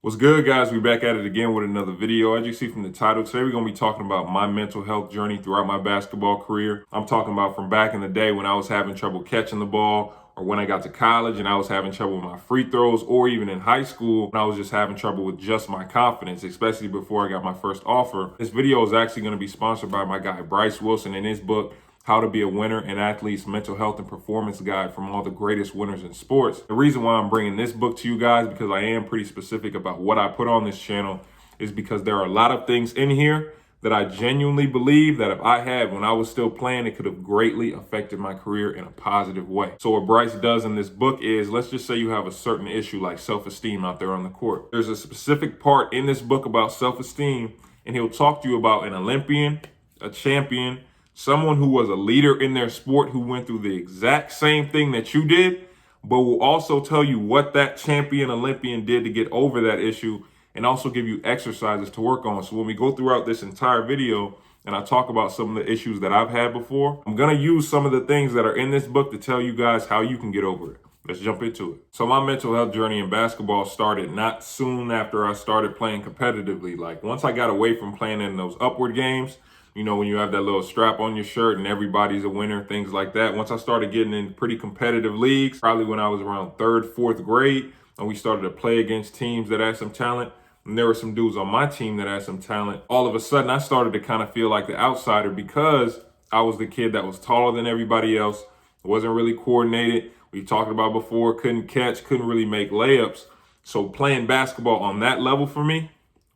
What's good, guys? We're back at it again with another video. As you see from the title, today we're going to be talking about my mental health journey throughout my basketball career. I'm talking about from back in the day when I was having trouble catching the ball, or when I got to college and I was having trouble with my free throws, or even in high school when I was just having trouble with just my confidence, especially before I got my first offer. This video is actually going to be sponsored by my guy Bryce Wilson in his book, How to Be a Winner, an Athlete's Mental Health and Performance Guide from all the greatest winners in sports. The reason why I'm bringing this book to you guys, because I am pretty specific about what I put on this channel, is because there are a lot of things in here that I genuinely believe that if I had when I was still playing, it could have greatly affected my career in a positive way. So what Bryce does in this book is, let's just say you have a certain issue like self-esteem out there on the court. There's a specific part in this book about self-esteem, and he'll talk to you about an Olympian, a champion, someone who was a leader in their sport who went through the exact same thing that you did, but will also tell you what that champion Olympian did to get over that issue, and also give you exercises to work on. So when we go throughout this entire video and I talk about some of the issues that I've had before, I'm going to use some of the things that are in this book to tell you guys how you can get over it. Let's jump into it. So my mental health journey in basketball started not soon after I started playing competitively. Like once I got away from playing in those upward games, you know, when you have that little strap on your shirt and everybody's a winner, things like that. Once I started getting in pretty competitive leagues, probably when I was around third, fourth grade, and we started to play against teams that had some talent, and there were some dudes on my team that had some talent, all of a sudden I started to kind of feel like the outsider because I was the kid that was taller than everybody else, wasn't really coordinated. We talked about before, couldn't catch, couldn't really make layups. So playing basketball on that level for me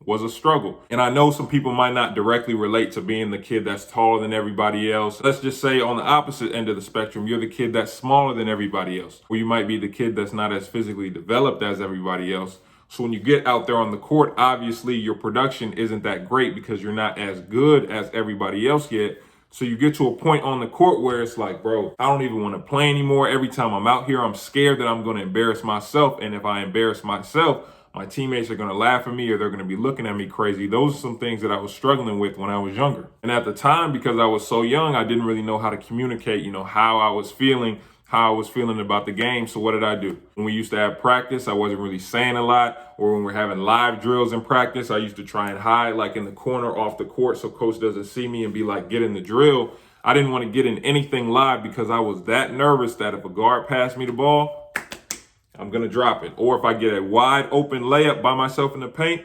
was a struggle. And I know some people might not directly relate to being the kid that's taller than everybody else. Let's just say on the opposite end of the spectrum, you're the kid that's smaller than everybody else, or you might be the kid that's not as physically developed as everybody else. So when you get out there on the court, obviously your production isn't that great because you're not as good as everybody else yet. So you get to a point on the court where it's like, bro, I don't even want to play anymore. Every time I'm out here, I'm scared that I'm going to embarrass myself. And if I embarrass myself, my teammates are going to laugh at me or they're going to be looking at me crazy. Those are some things that I was struggling with when I was younger. And at the time, because I was so young, I didn't really know how to communicate, how I was feeling about the game. So what did I do? When we used to have practice, I wasn't really saying a lot. Or when we're having live drills in practice, I used to try and hide like in the corner off the court so coach doesn't see me and be like, get in the drill. I didn't want to get in anything live because I was that nervous that if a guard passed me the ball, I'm going to drop it. Or if I get a wide open layup by myself in the paint,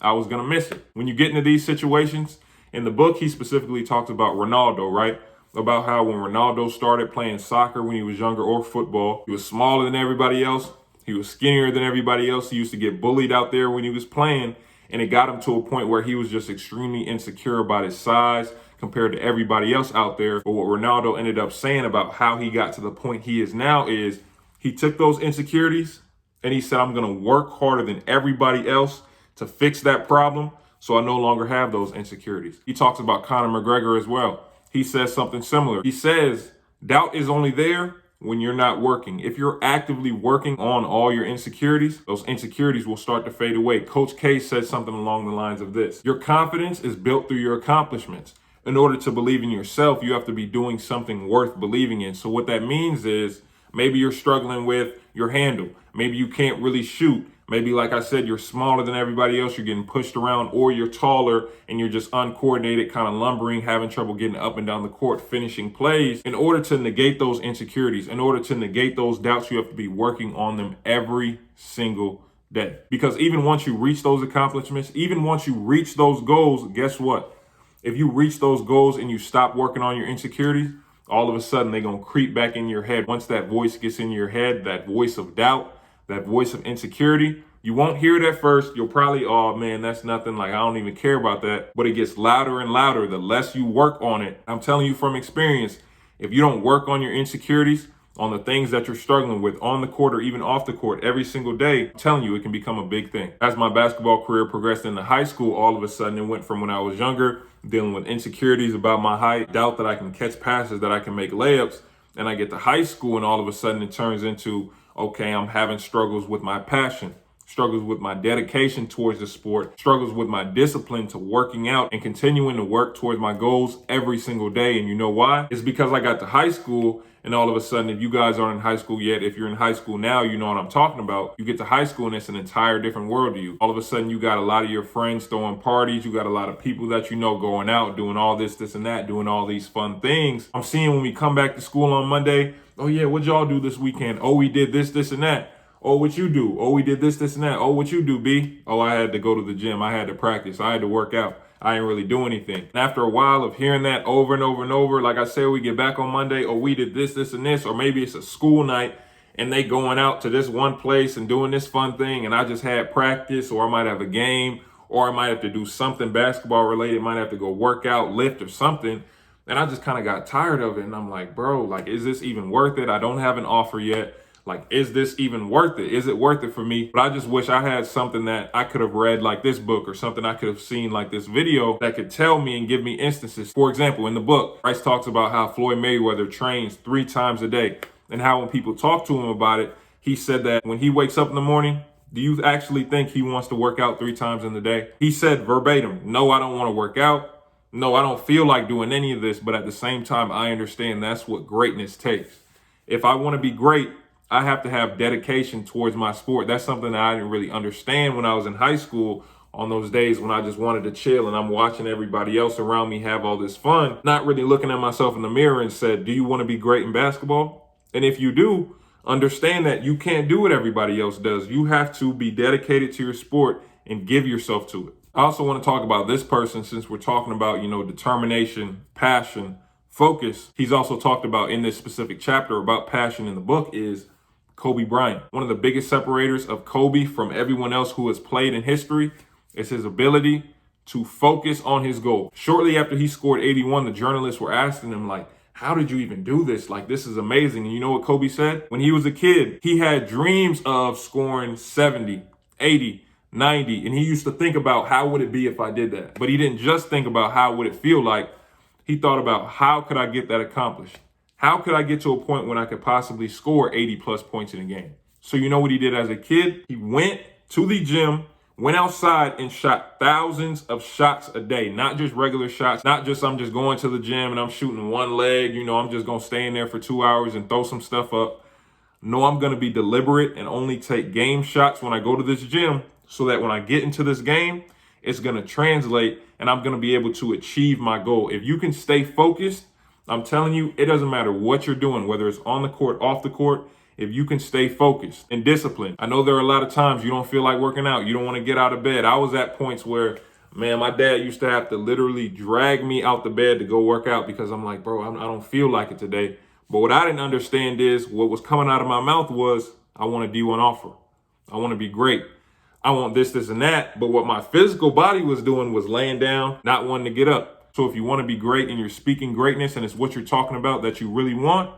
I was going to miss it. When you get into these situations, in the book, he specifically talks about Ronaldo, right? About how when Ronaldo started playing soccer when he was younger, or football, he was smaller than everybody else. He was skinnier than everybody else. He used to get bullied out there when he was playing. And it got him to a point where he was just extremely insecure about his size compared to everybody else out there. But what Ronaldo ended up saying about how he got to the point he is now is he took those insecurities and he said, I'm going to work harder than everybody else to fix that problem so I no longer have those insecurities. He talks about Conor McGregor as well. He says something similar. He says, doubt is only there when you're not working. If you're actively working on all your insecurities, those insecurities will start to fade away. Coach K said something along the lines of this: your confidence is built through your accomplishments. In order to believe in yourself, you have to be doing something worth believing in. So what that means is maybe you're struggling with your handle. Maybe you can't really shoot. Maybe, like I said, you're smaller than everybody else, you're getting pushed around, or you're taller and you're just uncoordinated, kind of lumbering, having trouble getting up and down the court, finishing plays. In order to negate those insecurities, in order to negate those doubts, you have to be working on them every single day. Because even once you reach those accomplishments, even once you reach those goals, guess what? If you reach those goals and you stop working on your insecurities, all of a sudden they're going to creep back in your head. Once that voice gets in your head, that voice of doubt, that voice of insecurity, you won't hear it at first. You'll probably, oh man, that's nothing. Like, I don't even care about that. But it gets louder and louder the less you work on it. I'm telling you from experience, if you don't work on your insecurities, on the things that you're struggling with on the court or even off the court every single day, I'm telling you, it can become a big thing. As my basketball career progressed into high school, all of a sudden it went from when I was younger, dealing with insecurities about my height, doubt that I can catch passes, that I can make layups, and I get to high school and all of a sudden it turns into, okay, I'm having struggles with my passion, struggles with my dedication towards the sport, struggles with my discipline to working out and continuing to work towards my goals every single day. And you know why? It's because I got to high school And all of a sudden, if you guys aren't in high school yet, if you're in high school now, you know what I'm talking about. You get to high school and it's an entire different world to you. All of a sudden, you got a lot of your friends throwing parties. You got a lot of people that you know going out, doing all this, and that, doing all these fun things. I'm seeing when we come back to school on Monday, oh yeah, what'd y'all do this weekend? Oh, we did this, and that. Oh, what you do? Oh, we did this, and that. Oh, what you do, B? Oh, I had to go to the gym. I had to practice. I had to work out. I didn't really do anything. And after a while of hearing that over and over and over, like I said, we get back on Monday, or we did this, and this, or maybe it's a school night and they going out to this one place and doing this fun thing, and I just had practice, or I might have a game, or I might have to do something basketball related, might have to go work out, lift or something. And I just kind of got tired of it. And I'm like, bro, like, is this even worth it? I don't have an offer yet. Like, is this even worth it? Is it worth it for me? But I just wish I had something that I could have read, like this book, or something I could have seen like this video that could tell me and give me instances. For example, in the book, Bryce talks about how Floyd Mayweather trains 3 times a day, and how when people talk to him about it, he said that when he wakes up in the morning, do you actually think he wants to work out 3 times in the day? He said verbatim, no, I don't want to work out. No, I don't feel like doing any of this. But at the same time, I understand that's what greatness takes. If I want to be great, I have to have dedication towards my sport. That's something that I didn't really understand when I was in high school, on those days when I just wanted to chill and I'm watching everybody else around me have all this fun, not really looking at myself in the mirror and said, do you want to be great in basketball? And if you do, understand that you can't do what everybody else does. You have to be dedicated to your sport and give yourself to it. I also want to talk about this person, since we're talking about, determination, passion, focus. He's also talked about in this specific chapter about passion in the book is Kobe Bryant. One of the biggest separators of Kobe from everyone else who has played in history is his ability to focus on his goal. Shortly after he scored 81, the journalists were asking him, like, how did you even do this? Like, this is amazing. And you know what Kobe said? When he was a kid, he had dreams of scoring 70, 80, 90. And he used to think about, how would it be if I did that? But he didn't just think about how would it feel like. He thought about, how could I get that accomplished? How could I get to a point when I could possibly score 80 plus points in a game? So you know what he did as a kid? He went to the gym, went outside and shot thousands of shots a day, not just regular shots, not just I'm just going to the gym and I'm shooting one leg, I'm just going to stay in there for 2 hours and throw some stuff up. No, I'm going to be deliberate and only take game shots when I go to this gym, so that when I get into this game, it's going to translate and I'm going to be able to achieve my goal. If you can stay focused, I'm telling you, it doesn't matter what you're doing, whether it's on the court, off the court. If you can stay focused and disciplined. I know there are a lot of times you don't feel like working out. You don't want to get out of bed. I was at points where, man, my dad used to have to literally drag me out the bed to go work out, because I'm like, bro, I don't feel like it today. But what I didn't understand is what was coming out of my mouth was, I want a D1 offer. I want to be great. I want this, and that. But what my physical body was doing was laying down, not wanting to get up. So if you want to be great and you're speaking greatness and it's what you're talking about that you really want,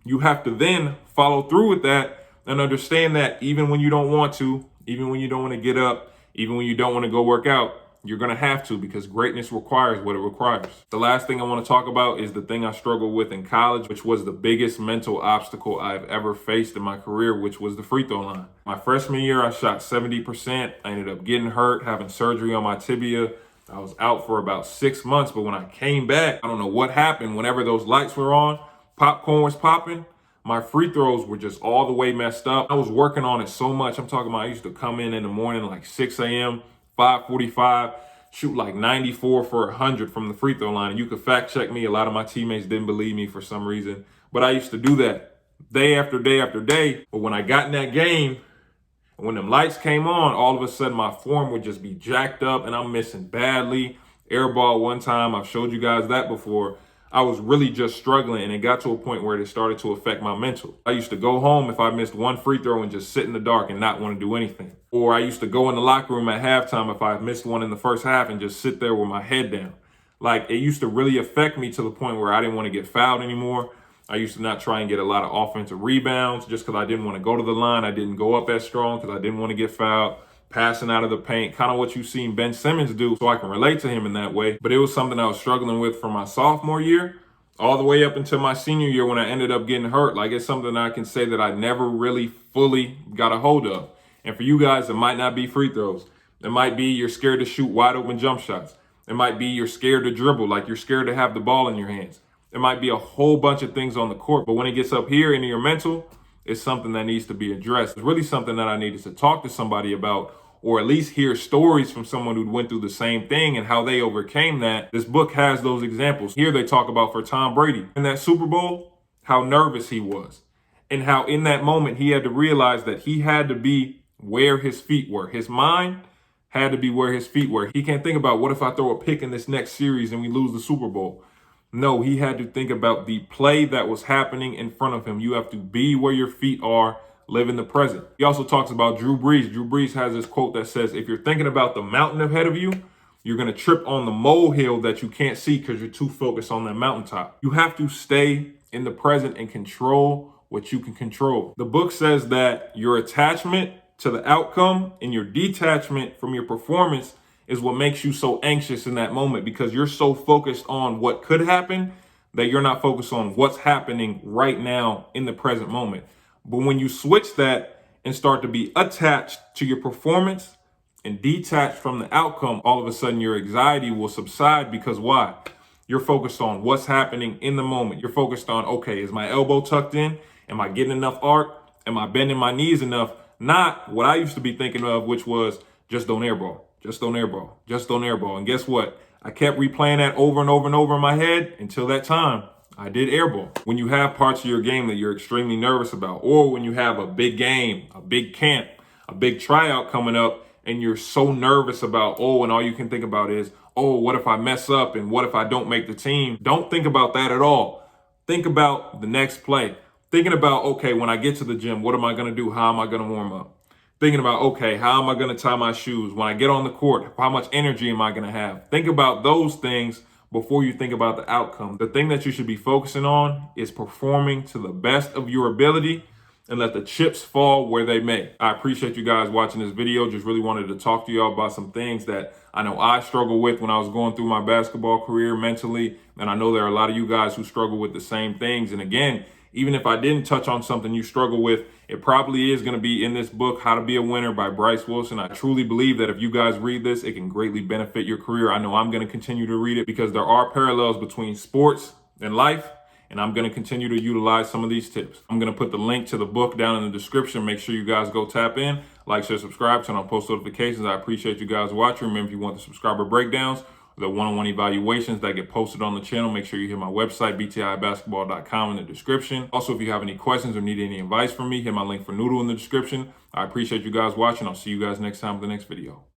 you have to then follow through with that and understand that even when you don't want to, even when you don't want to get up, even when you don't want to go work out, you're going to have to, because greatness requires what it requires. The last thing I want to talk about is the thing I struggled with in college, which was the biggest mental obstacle I've ever faced in my career, which was the free throw line. My freshman year, I shot 70%. I ended up getting hurt, having surgery on my tibia. I was out for about 6 months, but when I came back, I don't know what happened. Whenever those lights were on, popcorn was popping, my free throws were just all the way messed up. I was working on it so much. I'm talking about I used to come in the morning like 6 a.m., 5:45, shoot like 94 for 100 from the free throw line. And you could fact check me. A lot of my teammates didn't believe me for some reason, but I used to do that day after day after day. But when I got in that game, when them lights came on, all of a sudden my form would just be jacked up and I'm missing badly. Airball one time, I've showed you guys that before. I was really just struggling, and it got to a point where it started to affect my mental. I used to go home if I missed one free throw and just sit in the dark and not want to do anything. Or I used to go in the locker room at halftime if I missed one in the first half and just sit there with my head down. Like, it used to really affect me to the point where I didn't want to get fouled anymore. I used to not try and get a lot of offensive rebounds just because I didn't want to go to the line. I didn't go up as strong because I didn't want to get fouled. Passing out of the paint, kind of what you've seen Ben Simmons do, so I can relate to him in that way. But it was something I was struggling with from my sophomore year all the way up until my senior year when I ended up getting hurt. Like, it's something I can say that I never really fully got a hold of. And for you guys, it might not be free throws. It might be you're scared to shoot wide open jump shots. It might be you're scared to dribble, like you're scared to have the ball in your hands. It might be a whole bunch of things on the court, but when it gets up here into your mental, it's something that needs to be addressed. It's really something that I needed to talk to somebody about, or at least hear stories from someone who went through the same thing and how they overcame that. This book has those examples. Here they talk about for Tom Brady in that Super Bowl, how nervous he was, and how in that moment he had to realize that he had to be where his feet were. His mind had to be where his feet were. He can't think about, what if I throw a pick in this next series and we lose the Super Bowl? No, he had to think about the play that was happening in front of him. You have to be where your feet are, live in the present. He also talks about Drew Brees. Drew Brees has this quote that says, if you're thinking about the mountain ahead of you, you're going to trip on the molehill that you can't see because you're too focused on that mountaintop. You have to stay in the present and control what you can control. The book says that your attachment to the outcome and your detachment from your performance is what makes you so anxious in that moment, because you're so focused on what could happen that you're not focused on what's happening right now in the present moment. But when you switch that and start to be attached to your performance and detached from the outcome, all of a sudden your anxiety will subside. Because why? You're focused on what's happening in the moment. You're focused on, okay, is my elbow tucked in? Am I getting enough arc? Am I bending my knees enough? Not what I used to be thinking of, which was just don't airball. Just don't airball. Just don't airball. And guess what? I kept replaying that over and over and over in my head until that time I did airball. When you have parts of your game that you're extremely nervous about, or when you have a big game, a big camp, a big tryout coming up, and you're so nervous about, and all you can think about is, what if I mess up and what if I don't make the team? Don't think about that at all. Think about the next play. Thinking about, okay, when I get to the gym, what am I going to do? How am I going to warm up? Thinking about, okay, how am I going to tie my shoes? When I get on the court, how much energy am I going to have? Think about those things before you think about the outcome. The thing that you should be focusing on is performing to the best of your ability and let the chips fall where they may. I appreciate you guys watching this video. Just really wanted to talk to y'all about some things that I know I struggle with when I was going through my basketball career mentally. And I know there are a lot of you guys who struggle with the same things. And again, even if I didn't touch on something you struggle with, it probably is going to be in this book, How to Be a Winner by Bryce Wilson. I truly believe that if you guys read this, it can greatly benefit your career. I know I'm going to continue to read it because there are parallels between sports and life, and I'm going to continue to utilize some of these tips. I'm going to put the link to the book down in the description. Make sure you guys go tap in, like, share, subscribe, turn on post notifications. I appreciate you guys watching. Remember, if you want the subscriber breakdowns, the one-on-one evaluations that get posted on the channel, make sure you hit my website, btibasketball.com, in the description. Also, if you have any questions or need any advice from me, hit my link for Noodle in the description. I appreciate you guys watching. I'll see you guys next time with the next video.